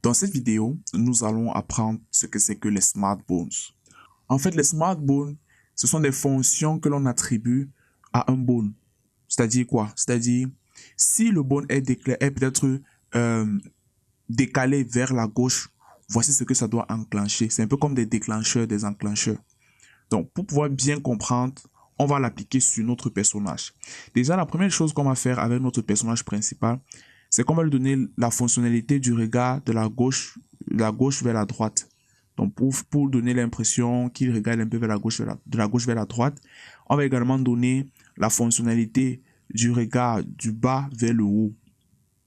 Dans cette vidéo, nous allons apprendre ce que c'est que les Smart Bones. En fait, les Smart Bones, ce sont des fonctions que l'on attribue à un bone. C'est-à-dire quoi? C'est-à-dire, si le bone est peut-être décalé vers la gauche, voici ce que ça doit enclencher. C'est un peu comme des déclencheurs, des enclencheurs. Donc, pour pouvoir bien comprendre, on va l'appliquer sur notre personnage. Déjà, la première chose qu'on va faire avec notre personnage principal, c'est qu'on va lui donner la fonctionnalité du regard de la gauche vers la droite. Donc, pour donner l'impression qu'il regarde un peu vers la gauche, de la gauche vers la droite, on va également donner la fonctionnalité du regard du bas vers le haut.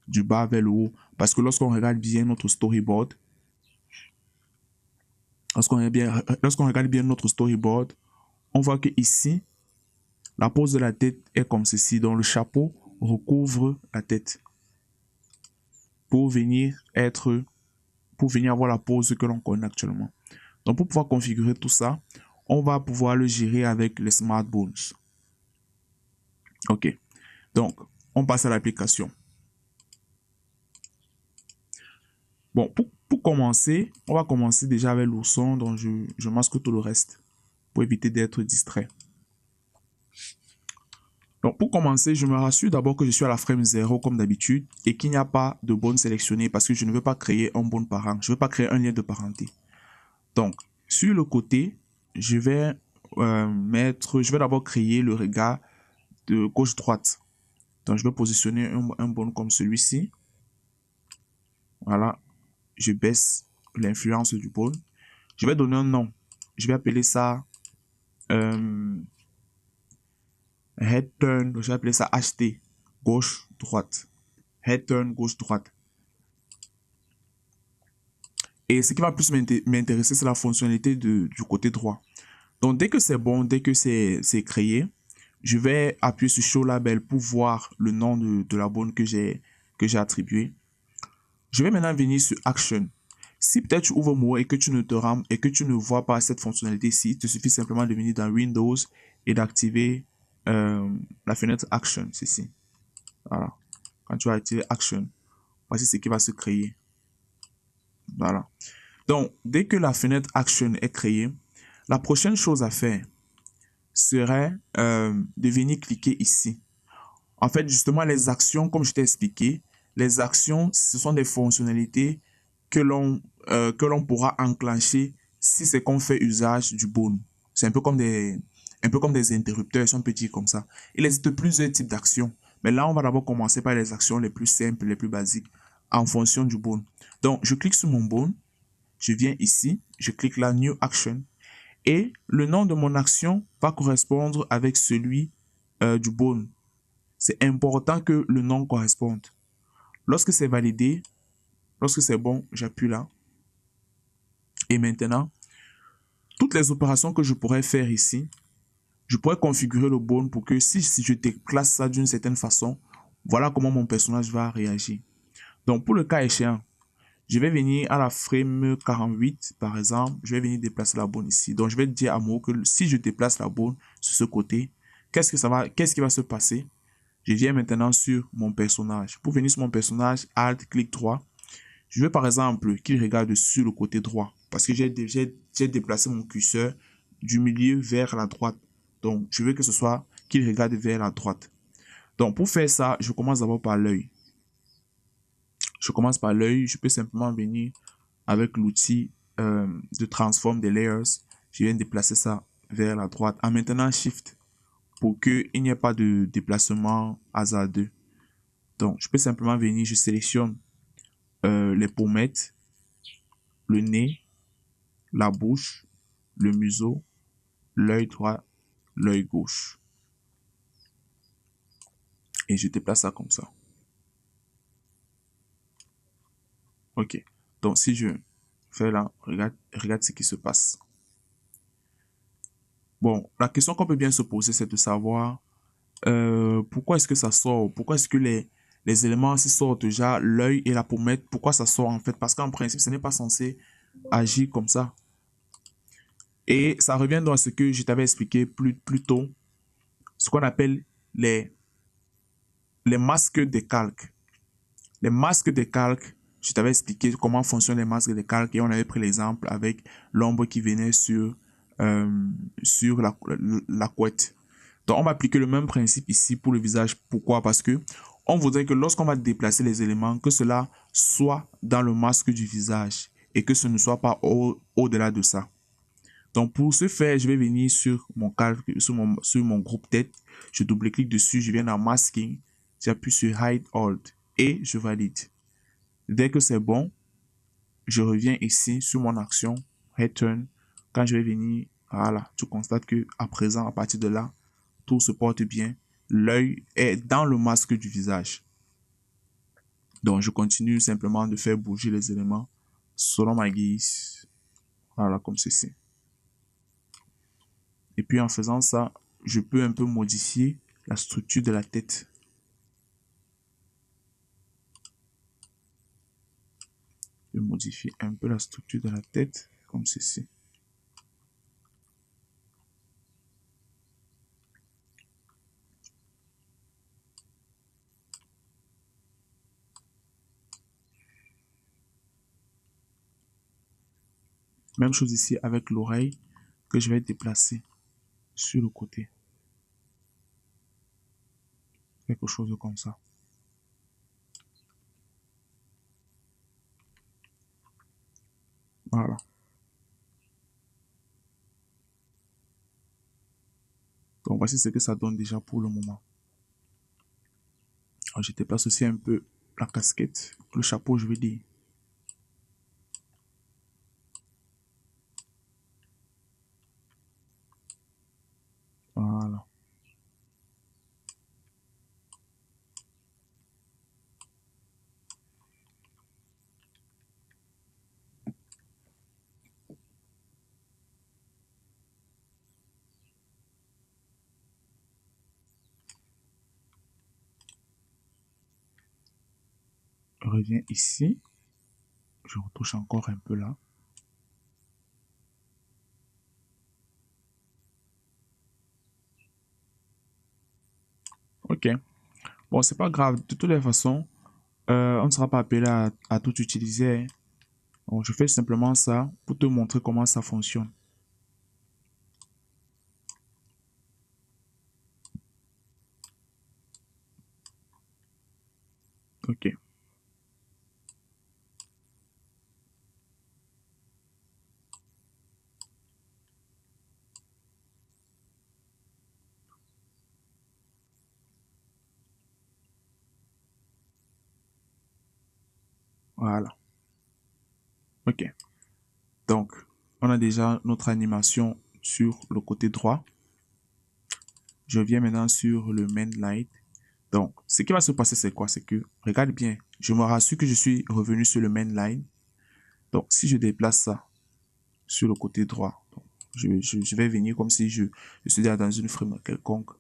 Du bas vers le haut. Parce que lorsqu'on regarde bien notre storyboard, lorsqu'on regarde bien notre storyboard, on voit que ici, la pose de la tête est comme ceci. Donc, le chapeau recouvre la tête pour venir avoir la pose que l'on connaît actuellement. Donc, pour pouvoir configurer tout ça, on va pouvoir le gérer avec les Smart Bones. OK. Donc, on passe à l'application. Bon, pour commencer, on va commencer déjà avec l'ourson. Donc, je masque tout le reste pour éviter d'être distrait. Donc, pour commencer, je me rassure d'abord que je suis à la frame 0 comme d'habitude et qu'il n'y a pas de bone sélectionné parce que je ne veux pas créer un bone parent. Je ne veux pas créer un lien de parenté. Donc, sur le côté, je vais d'abord créer le regard de gauche-droite. Donc, je vais positionner un bone comme celui-ci. Voilà. Je baisse l'influence du bone. Je vais donner un nom. Je vais appeler ça head turn. Je vais appeler ça HT. Gauche-droite. Head turn gauche-droite. Et ce qui va plus m'intéresser, c'est la fonctionnalité du côté droit. Donc, dès que c'est bon, dès que c'est créé, je vais appuyer sur Show Label pour voir le nom de la bone que j'ai attribué. Je vais maintenant venir sur Action. Si peut-être tu ouvres More et que tu ne vois pas cette fonctionnalité ici, il te suffit simplement de venir dans Windows et d'activer la fenêtre Action, c'est ici. Voilà. Quand tu vas activer Action, voici ce qui va se créer. Voilà. Donc, dès que la fenêtre Action est créée, la prochaine chose à faire serait de venir cliquer ici. En fait, justement, les actions, comme je t'ai expliqué, les actions, ce sont des fonctionnalités que l'on pourra enclencher si c'est qu'on fait usage du bone. C'est un peu comme des interrupteurs, ils sont petits comme ça. Il existe plusieurs types d'actions. Mais là, on va d'abord commencer par les actions les plus simples, les plus basiques, en fonction du bone. Donc, je clique sur mon bone. Je viens ici, je clique là, New Action. Et le nom de mon action va correspondre avec celui du bone. C'est important que le nom corresponde. Lorsque c'est validé, lorsque c'est bon, j'appuie là. Et maintenant, toutes les opérations que je pourrais faire ici, je pourrais configurer le bone pour que si je déplace ça d'une certaine façon, voilà comment mon personnage va réagir. Donc, pour le cas échéant, je vais venir à la frame 48, par exemple, je vais venir déplacer la bone ici. Donc, je vais dire à Mo que si je déplace la bone sur ce côté, qu'est-ce qui va se passer? Je viens maintenant sur mon personnage. Pour venir sur mon personnage, Alt, clic droit. Je veux par exemple qu'il regarde sur le côté droit parce que j'ai déplacé mon curseur du milieu vers la droite. Donc, je veux que ce soit qu'il regarde vers la droite. Donc, pour faire ça, je commence d'abord par l'œil. Je commence par l'œil. Je peux simplement venir avec l'outil de transform des layers. Je viens déplacer ça vers la droite en maintenant Shift pour qu'il n'y ait pas de déplacement hasardeux. Donc, je peux simplement venir, je sélectionne les pommettes, le nez, la bouche, le museau, l'œil droit, l'œil gauche. Et je déplace ça comme ça. Ok. Donc, si je fais là, regarde ce qui se passe. Bon, la question qu'on peut bien se poser, c'est de savoir pourquoi est-ce que ça sort? Pourquoi est-ce que les éléments s'y sortent déjà, l'œil et la pommette, pourquoi ça sort en fait? Parce qu'en principe, ce n'est pas censé agir comme ça. Et ça revient dans ce que je t'avais expliqué plus tôt, ce qu'on appelle les masques de calque. Les masques de calque Je t'avais expliqué comment fonctionnent les masques de calque et on avait pris l'exemple avec l'ombre qui venait sur la couette. Donc, on va appliquer le même principe ici pour le visage. Pourquoi? Parce que on voudrait que lorsqu'on va déplacer les éléments, que cela soit dans le masque du visage et que ce ne soit pas au-delà de ça. Donc, pour ce faire, je vais venir sur mon calque, sur mon groupe tête. Je double-clique dessus, je viens dans Masking, j'appuie sur Hide Hold et je valide. Dès que c'est bon, je reviens ici sur mon action, Return. Quand je vais venir, voilà, tu constates que à présent, à partir de là, tout se porte bien. L'œil est dans le masque du visage. Donc, je continue simplement de faire bouger les éléments selon ma guise. Voilà, comme ceci. Et puis, en faisant ça, je peux un peu modifier la structure de la tête. Je modifie un peu la structure de la tête, comme ceci. Même chose ici avec l'oreille que je vais déplacer sur le côté. Quelque chose comme ça. Voilà. Donc voici ce que ça donne déjà pour le moment. Alors, je déplace aussi un peu la casquette, le chapeau je veux dire. Voilà. Je reviens ici. Je retouche encore un peu là. Ok. Bon, c'est pas grave. De toutes les façons, on ne sera pas appelé à tout utiliser. Donc, je fais simplement ça pour te montrer comment ça fonctionne. Ok. Voilà. Ok. Donc, on a déjà notre animation sur le côté droit. Je viens maintenant sur le main light. Donc, ce qui va se passer, c'est quoi? C'est que, regarde bien, je me rassure que je suis revenu sur le main line. Donc, si je déplace ça sur le côté droit, donc, je vais venir comme si je suis dans une frame quelconque.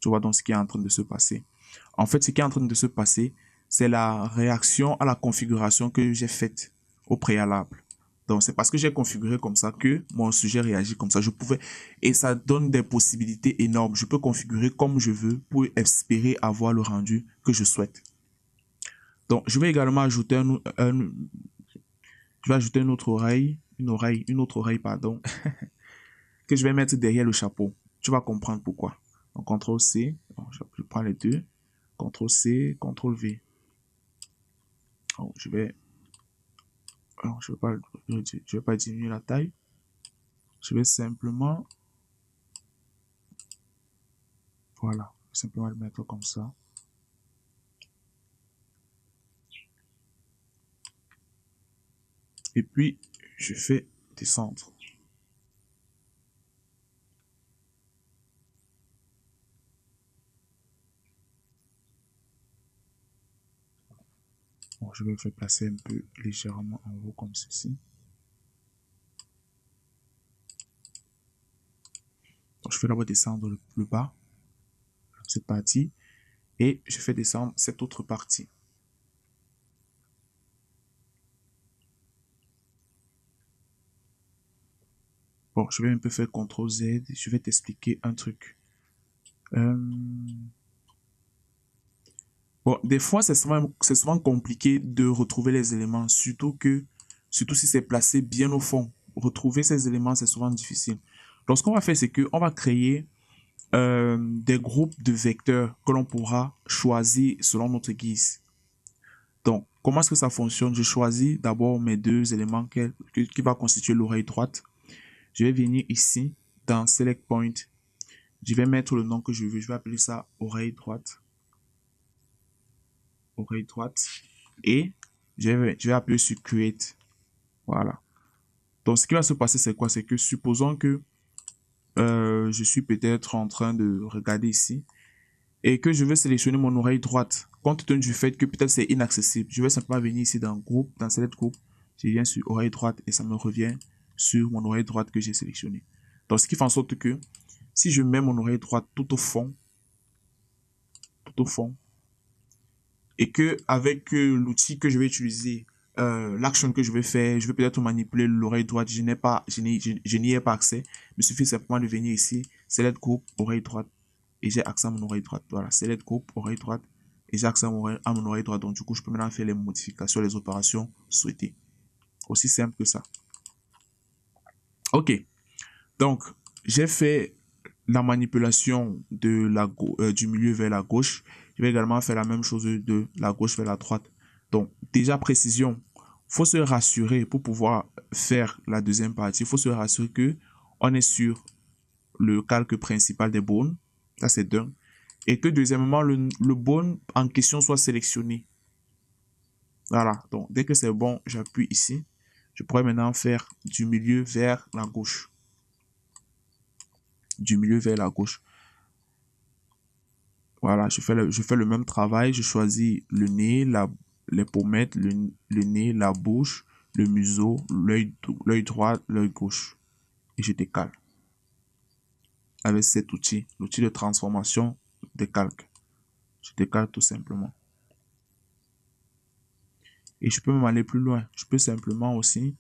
Tu vois donc ce qui est en train de se passer. En fait, ce qui est en train de se passer, c'est la réaction à la configuration que j'ai faite au préalable. Donc, c'est parce que j'ai configuré comme ça que mon sujet réagit comme ça. Je pouvais, et ça donne des possibilités énormes. Je peux configurer comme je veux pour espérer avoir le rendu que je souhaite. Donc, je vais également ajouter je vais ajouter une autre oreille, pardon, que je vais mettre derrière le chapeau. Tu vas comprendre pourquoi. Donc, CTRL C, bon, je prends les deux, CTRL C, CTRL V. Donc, je vais pas diminuer la taille. Je vais simplement, voilà, simplement le mettre comme ça. Et puis, je fais descendre. Bon, je vais le faire placer un peu légèrement en haut comme ceci. Donc, je fais d'abord descendre le bas, cette partie, et je fais descendre cette autre partie. Bon, je vais un peu faire CTRL Z, je vais t'expliquer un truc. Bon, des fois, c'est souvent compliqué de retrouver les éléments, surtout si c'est placé bien au fond. Retrouver ces éléments, c'est souvent difficile. Donc, ce qu'on va faire, c'est qu'on va créer des groupes de vecteurs que l'on pourra choisir selon notre guise. Donc, comment est-ce que ça fonctionne? Je choisis d'abord mes deux éléments qui va constituer l'oreille droite. Je vais venir ici, dans Select Point. Je vais mettre le nom que je veux. Je vais appeler ça oreille droite. Oreille droite. Et je vais appuyer sur Create. Voilà. Donc, ce qui va se passer, c'est quoi? C'est que supposons que je suis peut-être en train de regarder ici et que je veux sélectionner mon oreille droite, compte tenu du fait que peut-être c'est inaccessible. Je vais simplement venir ici dans Groupe, dans Select Group. Je viens sur oreille droite et ça me revient sur mon oreille droite que j'ai sélectionnée. Donc, ce qui fait en sorte que si je mets mon oreille droite tout au fond, et que avec l'outil que je vais utiliser, l'action que je vais faire, je vais peut-être manipuler l'oreille droite, je n'y ai pas accès. Il me suffit simplement de venir ici, Select Group, oreille droite, et j'ai accès à mon oreille droite. Voilà, Select Group, oreille droite, et j'ai accès à mon oreille droite. Donc, du coup, je peux maintenant faire les modifications, les opérations souhaitées. Aussi simple que ça. Ok, donc, j'ai fait la manipulation du milieu vers la gauche. Je vais également faire la même chose de la gauche vers la droite. Donc, déjà précision, faut se rassurer pour pouvoir faire la deuxième partie. Il faut se rassurer que on est sur le calque principal des bonnes. Ça, c'est d'un. Et que deuxièmement, le bone en question soit sélectionné. Voilà. Donc, dès que c'est bon, j'appuie ici. Je pourrais maintenant faire du milieu vers la gauche. Du milieu vers la gauche. Voilà, je fais le même travail. Je choisis le nez, les pommettes, le nez, la bouche, le museau, l'œil droit, l'œil gauche. Et je décale. Avec cet outil, l'outil de transformation des calques. Je décale tout simplement. Et je peux même aller plus loin. Je peux simplement aussi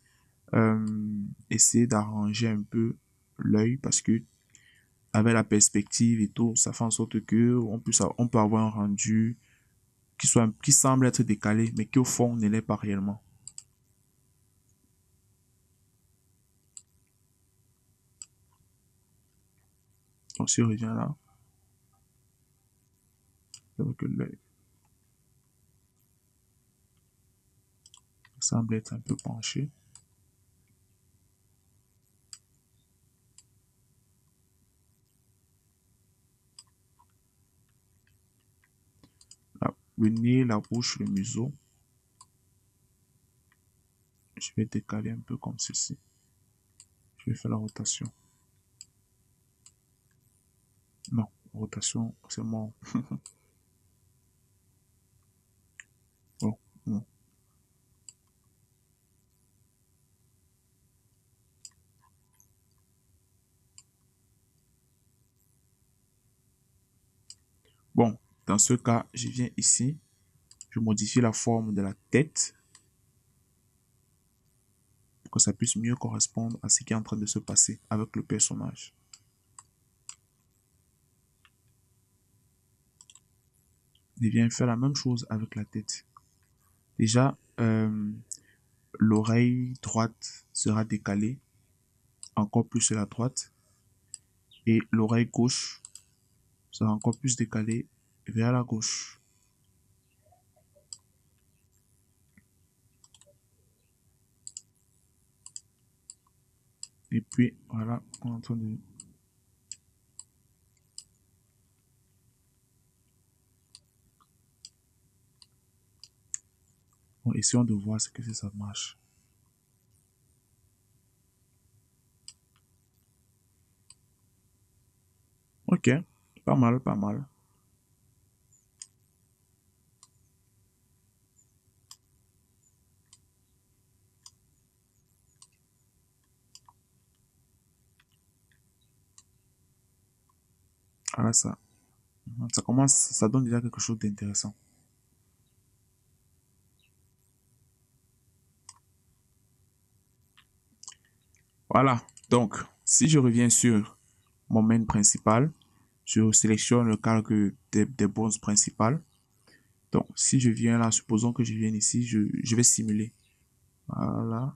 essayer d'arranger un peu l'œil parce que avec la perspective et tout, ça fait en sorte que on peut avoir un rendu qui semble être décalé, mais qui au fond ne l'est pas réellement. Donc si on revient là, donc l'œil semble être un peu penché. Là, le nez, la bouche, le museau. Je vais décaler un peu comme ceci. Je vais faire la rotation. Non, rotation, c'est mort. Bon, bon. Bon, dans ce cas, je viens ici. Je modifie la forme de la tête pour que ça puisse mieux correspondre à ce qui est en train de se passer avec le personnage. Je viens faire la même chose avec la tête. Déjà, l'oreille droite sera décalée encore plus sur la droite et l'oreille gauche sera encore plus décalée vers la gauche. Et puis voilà, on est en train de... Bon, essayons de voir ce que ça marche. Ok, pas mal, pas mal. Voilà ça. Ça commence, ça donne déjà quelque chose d'intéressant. Voilà. Donc, si je reviens sur mon main principal, je sélectionne le calque des bonnes principales. Donc, si je viens là, supposons que je vienne ici, je vais simuler. Voilà.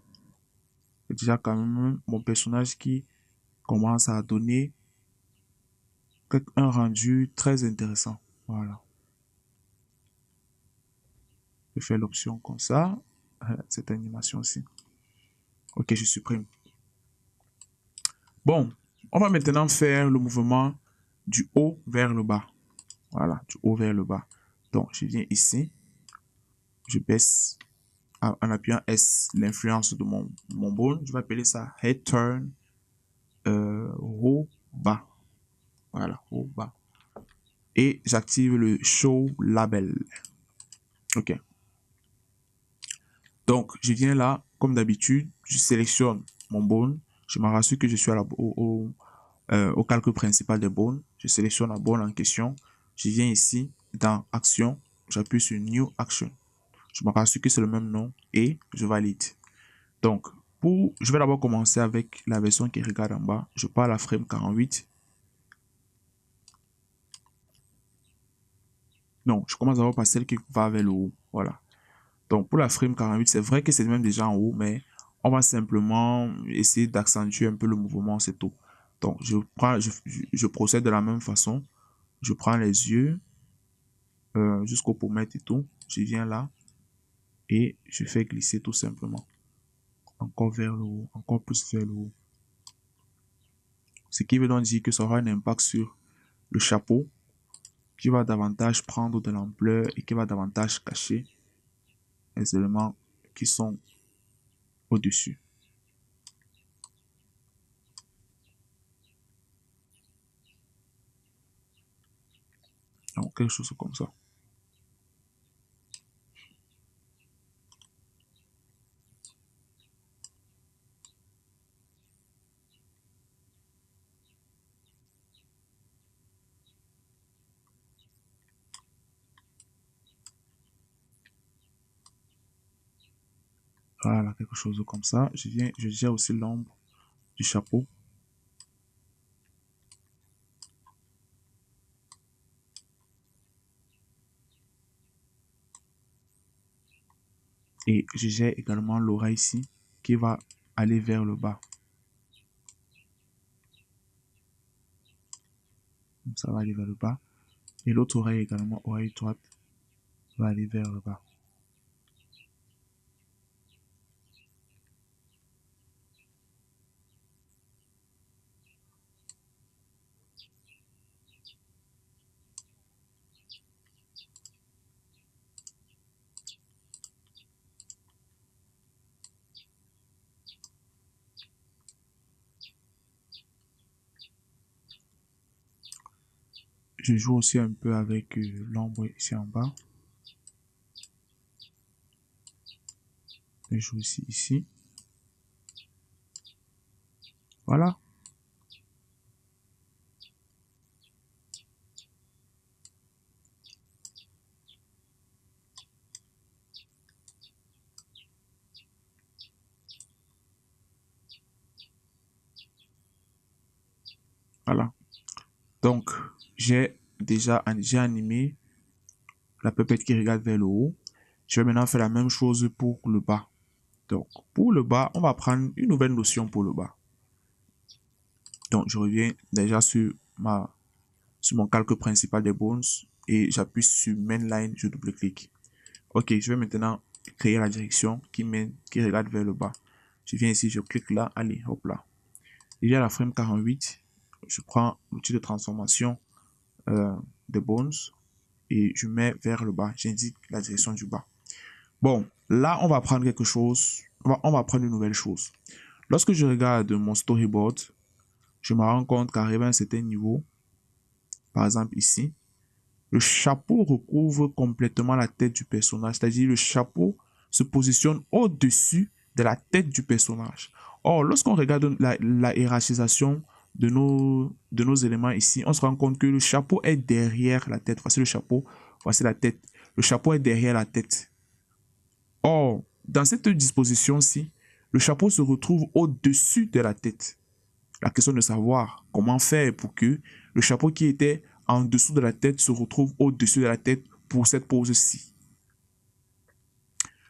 Déjà quand même mon personnage qui commence à donner un rendu très intéressant. Voilà. Je fais l'option comme ça. Cette animation aussi. Ok, je supprime. Bon, on va maintenant faire le mouvement du haut vers le bas. Voilà, du haut vers le bas. Donc, je viens ici. Je baisse en appuyant S l'influence de mon bone. Je vais appeler ça head turn haut bas. Voilà, haut bas. Et j'active le show label. Ok. Donc, je viens là, comme d'habitude, je sélectionne mon bone. Je me rassure que je suis au calque principal des bones. Je sélectionne la bone en question. Je viens ici, dans Action. J'appuie sur New Action. Je me rassure que c'est le même nom et je valide. Donc, je vais d'abord commencer avec la version qui regarde en bas. Je pars à la frame 48. Non, je commence d'abord par celle qui va vers le haut. Voilà. Donc, pour la frame 48, c'est vrai que c'est même déjà en haut, mais on va simplement essayer d'accentuer un peu le mouvement, c'est tout. Donc, je procède de la même façon. Je prends les yeux jusqu'au pommette et tout. Je viens là et je fais glisser tout simplement. Encore vers le haut, encore plus vers le haut. Ce qui veut donc dire que ça aura un impact sur le chapeau qui va davantage prendre de l'ampleur et qui va davantage cacher les éléments qui sont au-dessus. Donc, quelque chose comme ça. Voilà, quelque chose comme ça. Je gère aussi l'ombre du chapeau. Et je gère également l'oreille ici qui va aller vers le bas. Donc ça va aller vers le bas. Et l'autre oreille également, oreille droite, va aller vers le bas. Je joue aussi un peu avec l'ombre ici en bas. Je joue aussi ici. Voilà. Voilà. Donc, j'ai animé la pupette qui regarde vers le haut. Je vais maintenant faire la même chose pour le bas. Donc, pour le bas, on va prendre une nouvelle notion pour le bas. Donc, je reviens déjà sur mon calque principal des bones et j'appuie sur Mainline, je double-clique. Ok, je vais maintenant créer la direction qui regarde vers le bas. Je viens ici, je clique là, allez, hop là. Il y a la frame 48, je prends l'outil de transformation des bones et je mets vers le bas, j'indique la direction du bas. Bon, là, on va prendre quelque chose, on va prendre une nouvelle chose. Lorsque je regarde mon storyboard, je me rends compte qu'arrivé à un certain niveau, par exemple ici, le chapeau recouvre complètement la tête du personnage, c'est-à-dire le chapeau se positionne au-dessus de la tête du personnage. Or, lorsqu'on regarde la hiérarchisation de nos éléments ici, on se rend compte que le chapeau est derrière la tête. Voici le chapeau, voici la tête. Le chapeau est derrière la tête. Or, dans cette disposition-ci, le chapeau se retrouve au-dessus de la tête. La question de savoir comment faire pour que le chapeau qui était en dessous de la tête se retrouve au-dessus de la tête pour cette pose-ci.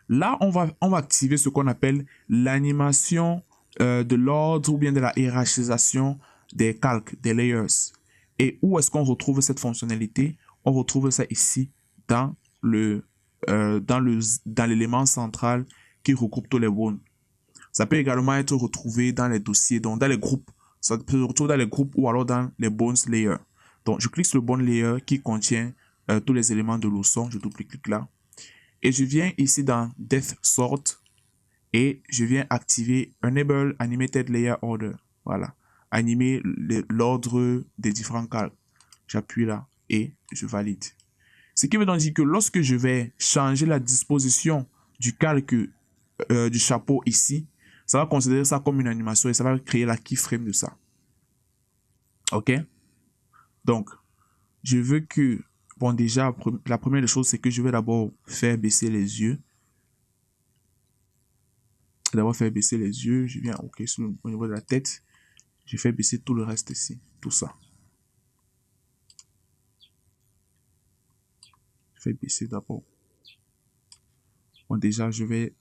Là, on va activer ce qu'on appelle l'animation de l'ordre ou bien de la hiérarchisation des calques, des layers. Et où est-ce qu'on retrouve cette fonctionnalité? On retrouve ça ici dans l'élément central qui regroupe tous les bones. Ça peut également être retrouvé dans les dossiers, donc dans les groupes. Ça peut se retrouver dans les groupes ou alors dans les bones layer. Donc, je clique sur le bone layer qui contient tous les éléments de leçon. Je double-clique là. Et je viens ici dans Depth Sort et je viens activer Enable Animated Layer Order. Voilà. Animer l'ordre des différents calques. J'appuie là et je valide. Ce qui veut donc dire que lorsque je vais changer la disposition du calque du chapeau ici, ça va considérer ça comme une animation et ça va créer la keyframe de ça. OK? Donc, je veux que, bon déjà, la première des choses, c'est que je vais d'abord faire baisser les yeux. D'abord faire baisser les yeux, je viens OK au niveau de la tête. Je fais baisser tout le reste ici, tout ça. Je fais baisser d'abord. Bon déjà, je vais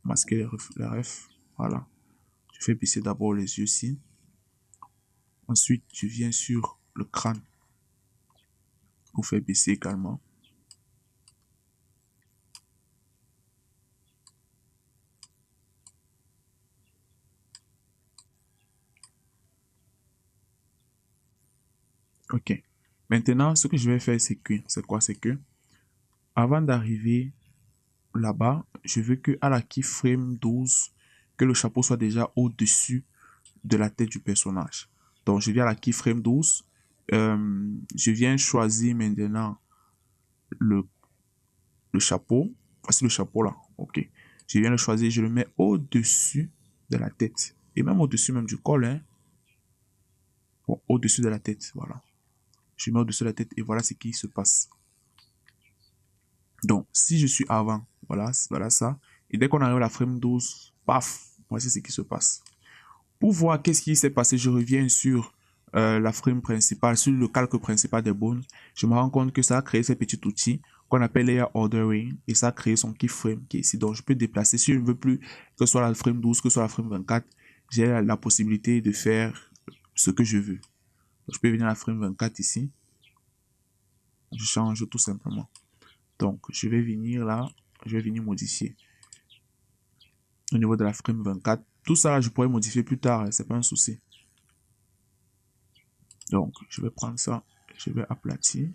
masquer les refs. Voilà. Je fais baisser d'abord les yeux ici. Ensuite, je viens sur le crâne pour faire baisser également. OK. Maintenant, ce que je vais faire, c'est quoi? C'est que, avant d'arriver là-bas, je veux que à la keyframe 12, que le chapeau soit déjà au-dessus de la tête du personnage. Donc, je viens à la keyframe 12. Je viens choisir maintenant le chapeau. Voici le chapeau là. OK. Je viens le choisir, je le mets au-dessus de la tête. Et même au-dessus même du col. Hein. Bon, au-dessus de la tête. Voilà. Je mets au-dessus de la tête et voilà ce qui se passe. Donc, si je suis avant, voilà ça. Et dès qu'on arrive à la frame 12, paf, voici ce qui se passe. Pour voir qu'est-ce qui s'est passé, je reviens sur la frame principale, sur le calque principal des bones. Je me rends compte que ça a créé ce petit outil qu'on appelle Layer Ordering et ça a créé son keyframe qui est ici. Donc, je peux déplacer. Si je ne veux plus que ce soit la frame 12, que ce soit la frame 24, j'ai la possibilité de faire ce que je veux. Donc, je peux venir à la frame 24 ici. Je change tout simplement. Donc, je vais venir là, je vais venir modifier au niveau de la frame 24. Tout ça, là, je pourrais modifier plus tard, hein, c'est pas un souci. Donc, je vais prendre ça, je vais aplatir.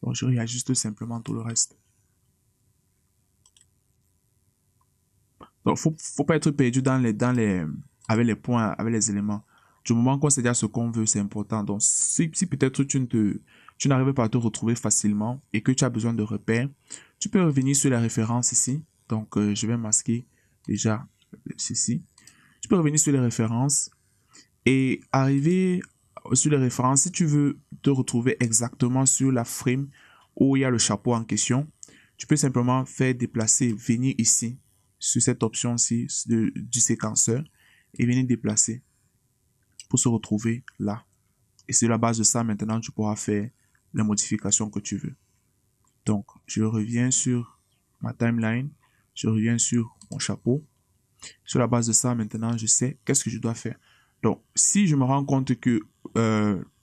Donc, je réajuste simplement tout le reste. Donc, faut pas être perdu avec les points, avec les éléments. Du moment qu'on sait déjà ce qu'on veut, c'est important. Donc, si peut-être tu n'arrives pas à te retrouver facilement et que tu as besoin de repères, tu peux revenir sur la référence ici. Donc, je vais masquer déjà ceci. Tu peux revenir sur les références et arriver sur les références. Si tu veux te retrouver exactement sur la frame où il y a le chapeau en question, tu peux simplement faire déplacer, venir ici sur cette option-ci du séquenceur et venir déplacer pour se retrouver là. Et sur la base de ça, maintenant, tu pourras faire les modifications que tu veux. Donc, je reviens sur ma timeline, je reviens sur mon chapeau. Sur la base de ça, maintenant, je sais qu'est-ce que je dois faire. Donc, si je me rends compte que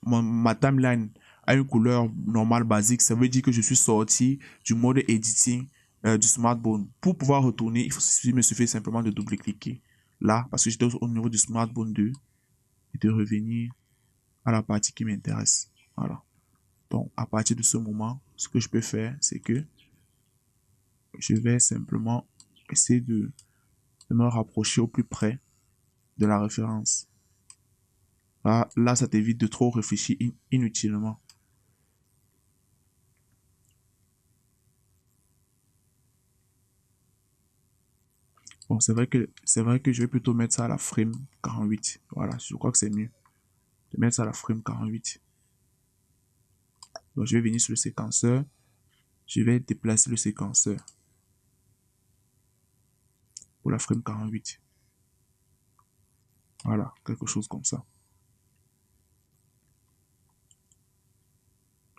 ma timeline a une couleur normale basique, ça veut dire que je suis sorti du mode editing du smartphone. Pour pouvoir retourner, il me suffit simplement de double-cliquer là, parce que j'étais au niveau du smartphone 2, et de revenir à la partie qui m'intéresse. Voilà. Donc, à partir de ce moment, ce que je peux faire, c'est que je vais simplement essayer de de me rapprocher au plus près de la référence. Là, ça t'évite de trop réfléchir inutilement. Bon, c'est vrai que je vais plutôt mettre ça à la frame 48. Voilà, je crois que c'est mieux de mettre ça à la frame 48. Donc, je vais venir sur le séquenceur. Je vais déplacer le séquenceur pour la frame 48. Voilà, quelque chose comme ça.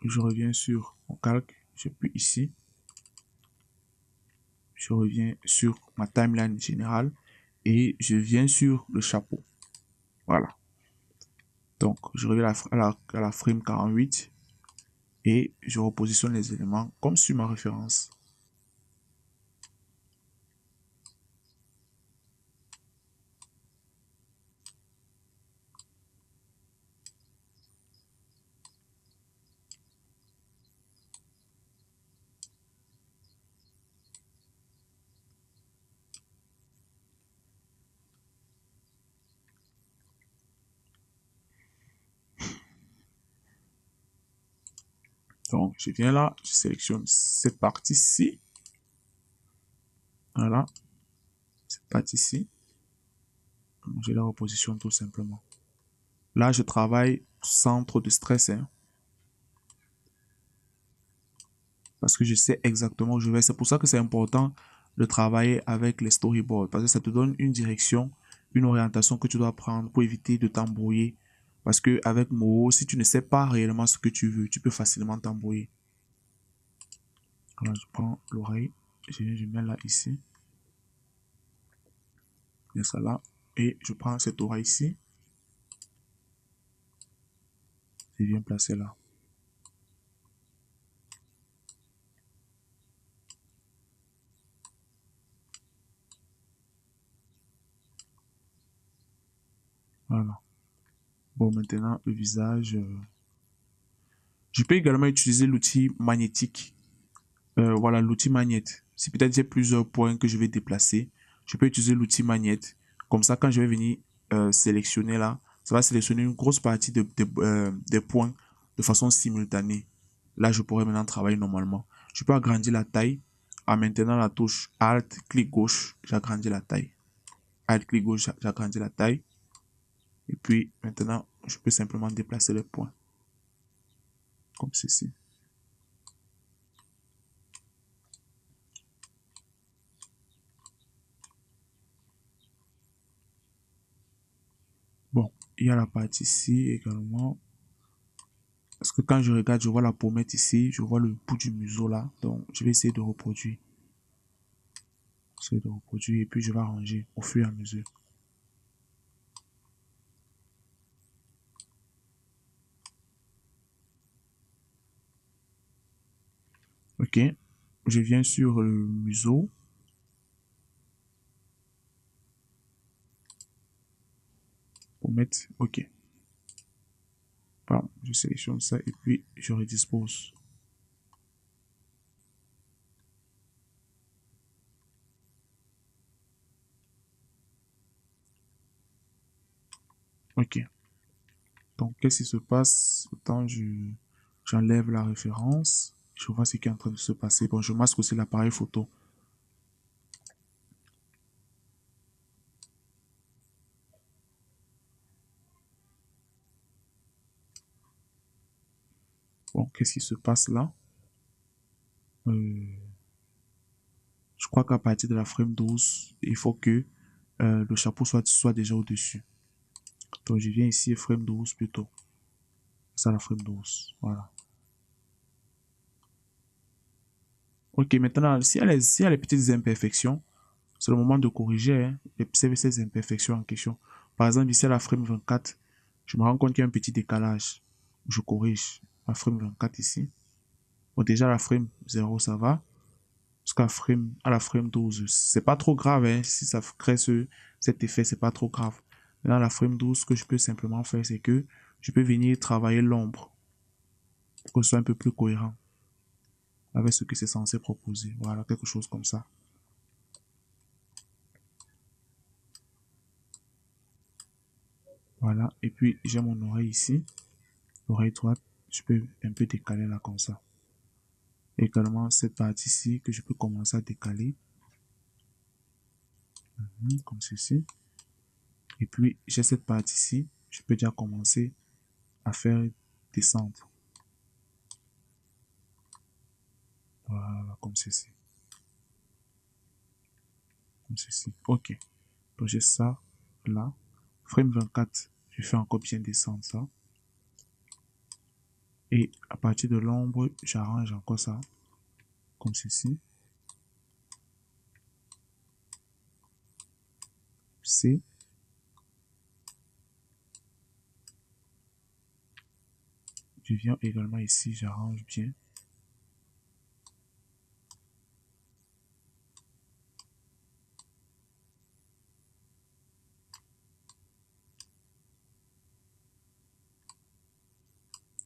Je reviens sur mon calque. J'appuie ici. Je reviens sur ma timeline générale et je viens sur le chapeau. Voilà. Donc, je reviens à la frame 48 et je repositionne les éléments comme sur ma référence. Donc, je viens là, je sélectionne cette partie-ci. Voilà, cette partie-ci. Je la repositionne tout simplement. Là, je travaille sans trop de stress, hein, parce que je sais exactement où je vais. C'est pour ça que c'est important de travailler avec les storyboards, parce que ça te donne une direction, une orientation que tu dois prendre pour éviter de t'embrouiller. Parce que avec Moho, si tu ne sais pas réellement ce que tu veux, tu peux facilement t'embrouiller. Alors, je prends l'oreille, je mets là ici, je mets ça là, et je prends cette oreille ici, je viens placer là. Voilà. Bon, maintenant, le visage. Je peux également utiliser l'outil magnétique. Voilà, l'outil magnète. Si peut-être j'ai plusieurs points que je vais déplacer, je peux utiliser l'outil magnète. Comme ça, quand je vais venir sélectionner là, ça va sélectionner une grosse partie des points de façon simultanée. Là, je pourrais maintenant travailler normalement. Je peux agrandir la taille en maintenant la touche Alt, clic gauche, j'agrandis la taille. Alt, clic gauche, j'agrandis la taille. Et puis maintenant, je peux simplement déplacer les points. Comme ceci. Bon, il y a la partie ici également. Parce que quand je regarde, je vois la pommette ici, je vois le bout du museau là. Donc, je vais essayer de reproduire. Essayer de reproduire et puis je vais arranger au fur et à mesure. Ok, je viens sur le museau. Pommette, ok. Pardon, je sélectionne ça et puis je redispose. Ok. Donc, qu'est-ce qui se passe? Autant j'enlève la référence. Je vois ce qui est en train de se passer. Bon, je masque aussi l'appareil photo. Bon, qu'est-ce qui se passe là? Je crois qu'à partir de la frame 12, il faut que le chapeau soit déjà au-dessus. Donc, je viens ici, frame 12 plutôt. Ça, la frame 12. Voilà. Ok, maintenant, s'il y a les petites imperfections, c'est le moment de corriger hein, ces imperfections en question. Par exemple, ici à la frame 24, je me rends compte qu'il y a un petit décalage. Je corrige la frame 24 ici. Bon, déjà, la frame 0, ça va. Jusqu'à à la frame 12, c'est pas trop grave. Hein, si ça crée cet effet, c'est pas trop grave. Maintenant, la frame 12, ce que je peux simplement faire, c'est que je peux venir travailler l'ombre pour que ce soit un peu plus cohérent avec ce que c'est censé proposer. Voilà, quelque chose comme ça. Voilà. Et puis, j'ai mon oreille ici. L'oreille droite, je peux un peu décaler là comme ça. Également, cette partie-ci que je peux commencer à décaler. Comme ceci. Et puis, j'ai cette partie-ci. Je peux déjà commencer à faire descendre. Voilà, comme ceci. Comme ceci. OK. Donc, j'ai ça là. Frame 24, je fais encore bien descendre ça. Et à partir de l'ombre, j'arrange encore ça. Comme ceci. C. Je viens également ici, j'arrange bien.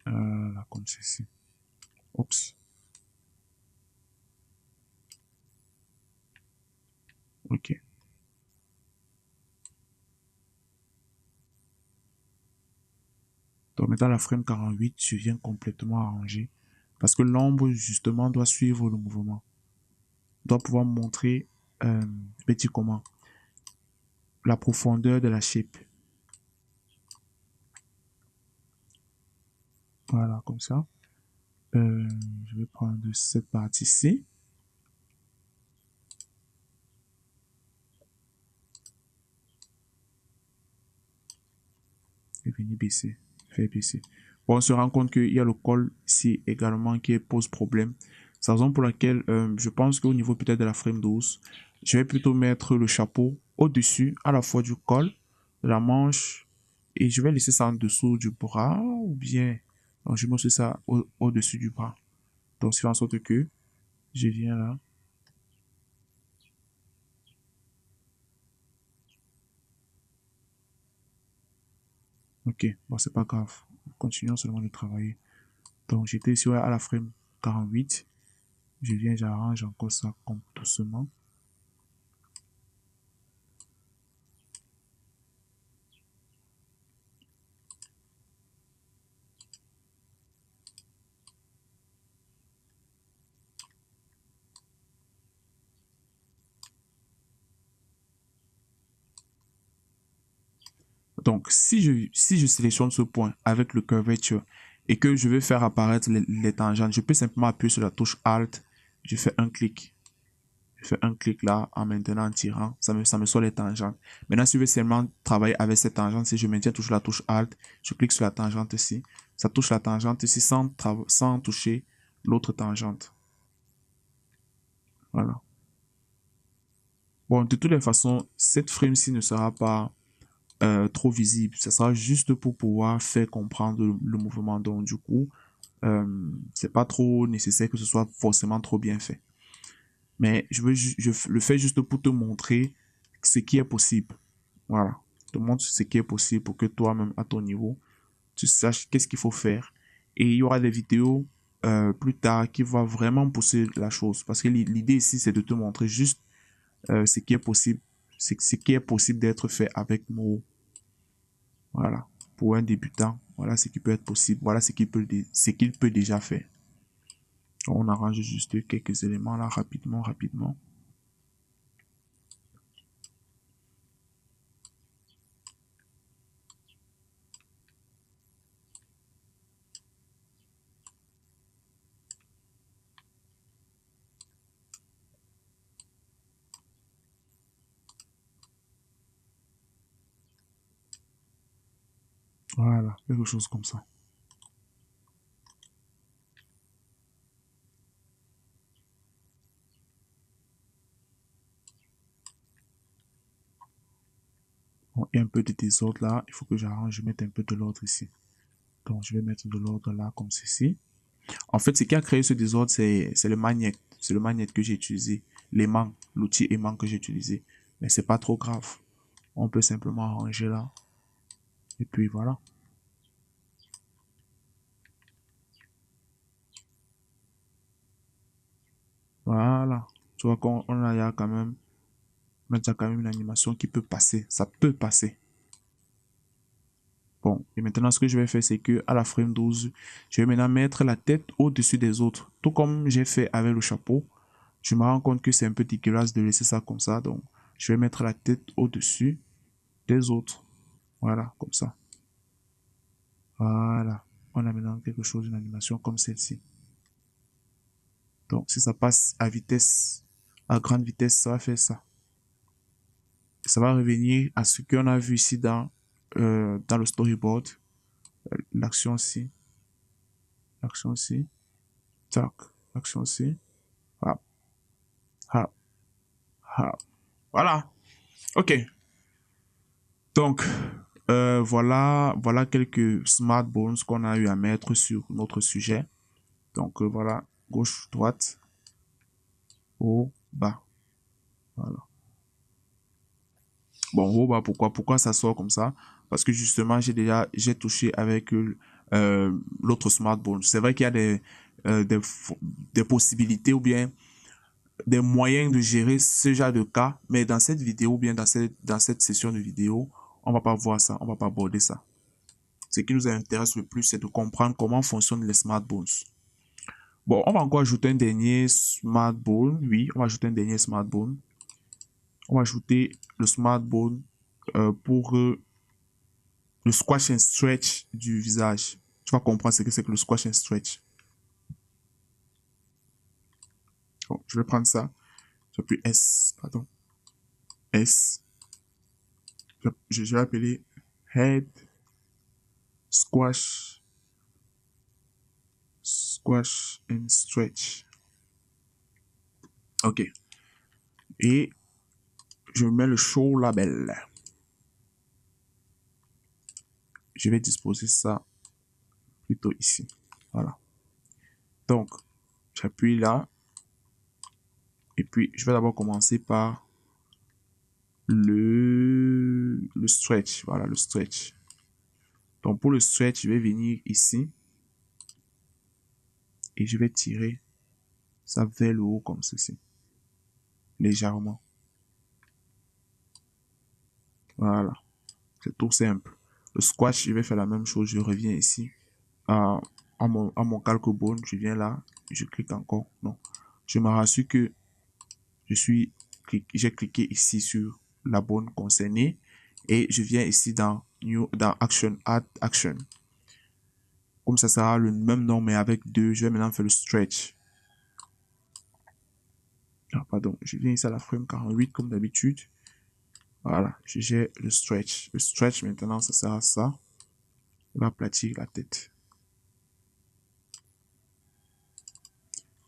Là, comme ceci. Oups. OK. Donc maintenant, la frame 48, je viens complètement arranger. Parce que l'ombre, justement, doit suivre le mouvement. Doit pouvoir montrer, petit comment, la profondeur de la shape. Voilà, comme ça. Je vais prendre cette partie-ci. Et venir baisser. Faire baisser. Bon, on se rend compte qu'il y a le col ici également qui pose problème. C'est la raison pour laquelle je pense qu'au niveau peut-être de la frame 12, je vais plutôt mettre le chapeau au-dessus à la fois du col, de la manche, et je vais laisser ça en dessous du bras, ou bien donc je mets aussi ça au-dessus du bras. Donc, c'est en sorte que je viens là. Ok, bon, c'est pas grave. Continuons seulement de travailler. Donc, j'étais ici ouais, à la frame 48. Je viens, j'arrange encore ça comme doucement. Donc, si je sélectionne ce point avec le curvature et que je veux faire apparaître les tangentes, je peux simplement appuyer sur la touche Alt. Je fais un clic. Je fais un clic là en maintenant en tirant. Ça me sort les tangentes. Maintenant, si je veux seulement travailler avec cette tangente, si je maintiens toujours la touche Alt, je clique sur la tangente ici. Ça touche la tangente ici sans toucher l'autre tangente. Voilà. Bon, de toutes les façons, cette frame-ci ne sera pas trop visible. Ce sera juste pour pouvoir faire comprendre le mouvement. Donc, du coup, c'est pas trop nécessaire que ce soit forcément trop bien fait. Mais je le fais juste pour te montrer ce qui est possible. Voilà. Je te montre ce qui est possible pour que toi-même, à ton niveau, tu saches qu'est-ce qu'il faut faire. Et il y aura des vidéos plus tard qui vont vraiment pousser la chose. Parce que l'idée ici, c'est de te montrer juste ce qui est possible. Ce qui est possible d'être fait avec Mo. Voilà. Pour un débutant, voilà ce qui peut être possible. Voilà ce qu'il peut déjà faire. On arrange juste quelques éléments là rapidement, rapidement. Voilà, quelque chose comme ça. Bon, il y a un peu de désordre là. Il faut que j'arrange, je mette un peu de l'ordre ici. Donc, je vais mettre de l'ordre là, comme ceci. En fait, ce qui a créé ce désordre, c'est le magnet. C'est le magnet que j'ai utilisé. L'aimant, l'outil aimant que j'ai utilisé. Mais c'est pas trop grave. On peut simplement arranger là. Et puis voilà. Voilà. Tu vois qu'on a, il y a quand même, on a déjà quand même une animation qui peut passer. Ça peut passer. Bon, et maintenant, ce que je vais faire, c'est que à la frame 12, je vais maintenant mettre la tête au-dessus des autres. Tout comme j'ai fait avec le chapeau, je me rends compte que c'est un peu dégueulasse de laisser ça comme ça. Donc, je vais mettre la tête au-dessus des autres. Voilà, comme ça. Voilà. On a maintenant quelque chose, une animation comme celle-ci. Donc, si ça passe à vitesse, à grande vitesse, ça va faire ça. Et ça va revenir à ce qu'on a vu ici dans le storyboard. L'action ici. L'action ici. Tac. L'action ici. Hop. Hop. Hop. Voilà. OK. Donc, voilà quelques smart bones qu'on a eu à mettre sur notre sujet. Donc, voilà. Gauche, droite. Haut, bas. Voilà. Bon, haut, bas, pourquoi ça sort comme ça? Parce que justement, j'ai touché avec l'autre smart bone. C'est vrai qu'il y a des possibilités ou bien des moyens de gérer ce genre de cas, mais dans cette vidéo ou bien dans cette session de vidéo, on va pas voir ça, on va pas aborder ça. Ce qui nous intéresse le plus, c'est de comprendre comment fonctionnent les smart bones. Bon, on va encore ajouter un dernier smart bone. Oui, on va ajouter un dernier smart bone. On va ajouter le smart bone pour le squash and stretch du visage. Tu vas comprendre ce que c'est que le squash and stretch. Bon, je vais prendre ça. J'appuie S, pardon. S. Je vais appeler head squash and stretch. OK. Et je mets le show label. Je vais disposer ça plutôt ici. Voilà. Donc, j'appuie là. Et puis, je vais d'abord commencer par le stretch. Voilà, le stretch. Donc, pour le stretch, je vais venir ici. Et je vais tirer ça vers le haut comme ceci. Légèrement. Voilà. C'est tout simple. Le squash, je vais faire la même chose. Je reviens ici. À mon calque bone, je viens là. Je clique encore. Non. Je me rassure que j'ai cliqué ici sur la bone concernée. Et je viens ici dans Action, Add Action. Comme ça sera le même nom, mais avec deux. Je vais maintenant faire le stretch. Ah, pardon. Je viens ici à la frame 48 comme d'habitude. Voilà, j'ai le stretch. Le stretch, maintenant, ça sert à ça. On va aplatir la tête.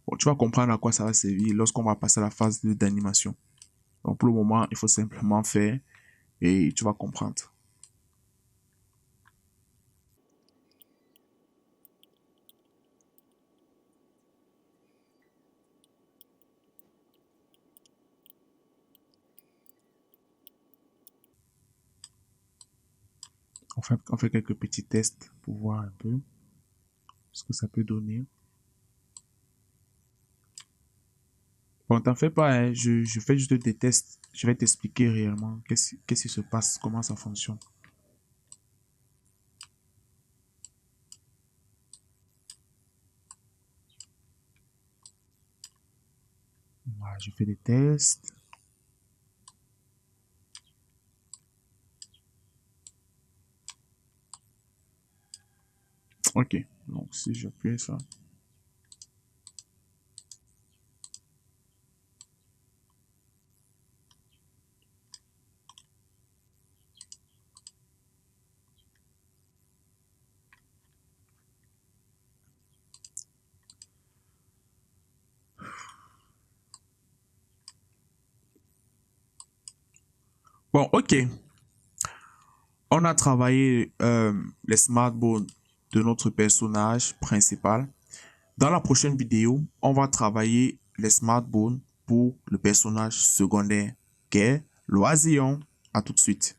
Bon, tu vas comprendre à quoi ça va servir lorsqu'on va passer à la phase d'animation. Donc, pour le moment, il faut simplement faire et tu vas comprendre. On fait quelques petits tests pour voir un peu ce que ça peut donner. Bon, t'en fais pas, hein, je fais juste des tests. Je vais t'expliquer réellement qu'est-ce qui se passe, comment ça fonctionne. Voilà, je fais des tests. Ok, donc si j'appuie ça. Bon, ok. On a travaillé les smart bones de notre personnage principal. Dans la prochaine vidéo, on va travailler les smart bones pour le personnage secondaire qui est l'oisillon. À tout de suite.